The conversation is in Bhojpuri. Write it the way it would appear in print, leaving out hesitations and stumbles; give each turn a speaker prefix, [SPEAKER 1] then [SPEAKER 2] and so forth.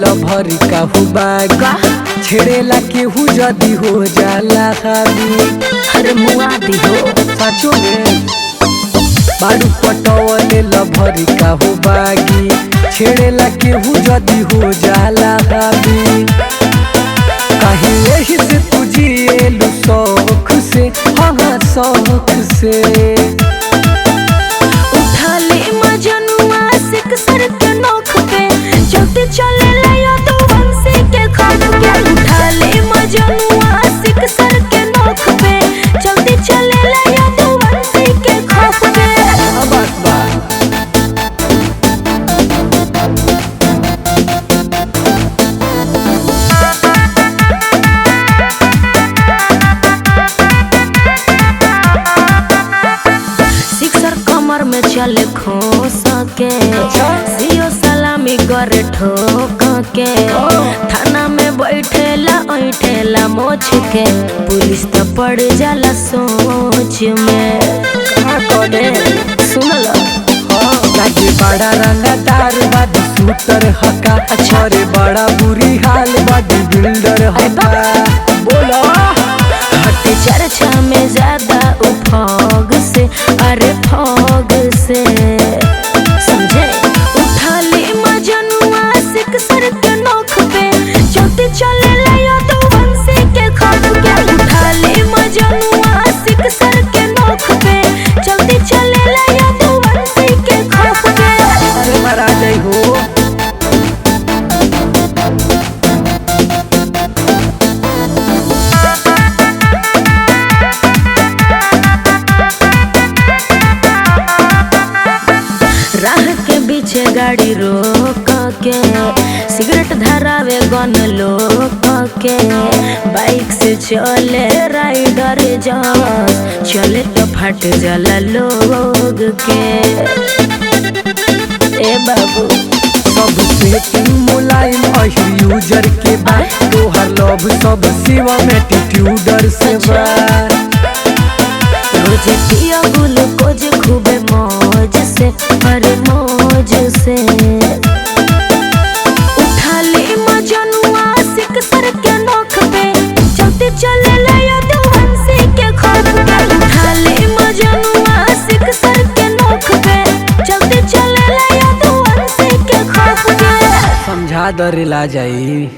[SPEAKER 1] लभरी काहू बागा छेड़ेला केहू जदी हो जाला खाली।
[SPEAKER 2] अरे मुआ दिहो
[SPEAKER 1] सचो में बाड़ू पटवले लभरी काहू बागी छेड़ेला केहू जदी हो जाला खाली। कहीं यही से तुझिएलू शौक से, हाँ शौक से।
[SPEAKER 2] उठा ले मजनुआ सिक सर के नोख पे चलते चले ले तो वंशी के खौफ पे। उठा ले मजनुआ सिक सर के नोख पे चलते चले ले तो वंशी के खौफ पे। कमर में चले खोस के सियो सलामी करे ठोक के। थाना में बैठेला ऐठेला मोछ के पुलिस तो पड़ जाला सोच में। सुन लो
[SPEAKER 1] लागे बड़ा रंगदार बाडी शूटर हका। अच्छा रे बड़ा बुरी हाल बाडी बिल्डर हका। बोलो
[SPEAKER 2] हटे चर्चा में ज्यादा उफोग से, अरे फौग से समझे। उठा ले मजनुआ सिक सर के नोख पे चलते चले ले तो वंशी के खौफ पे। उठा ले मजनुआ सिक सर के नोख पे चलते चले ले तो वंशी के खौफ पे।
[SPEAKER 1] अरे मरा जाई हो।
[SPEAKER 2] राह के पीछे गाड़ी रोक के सिगरेट धरावे गन लोक के। बाइक से चले राइडर जस चले तो फट जाला लोग के। ए बाबू
[SPEAKER 1] सब सेटिंग मुलायम अहिर यूजर के बा। तोहर लव सब शिवा एटीट्यूडर से बा।
[SPEAKER 2] रोज पिया ग्लूकोज खूबे मौज से, अरे मौज से। उठा ले मजनुआ सिक सर के नोख पे चलते चले ले तो वंशी के खौफ पे। उठा ले मजनुआ सिक सर के नोख पे चलते चले ले तो वंशी के खौफ पे।
[SPEAKER 1] समझा दरिला जाई।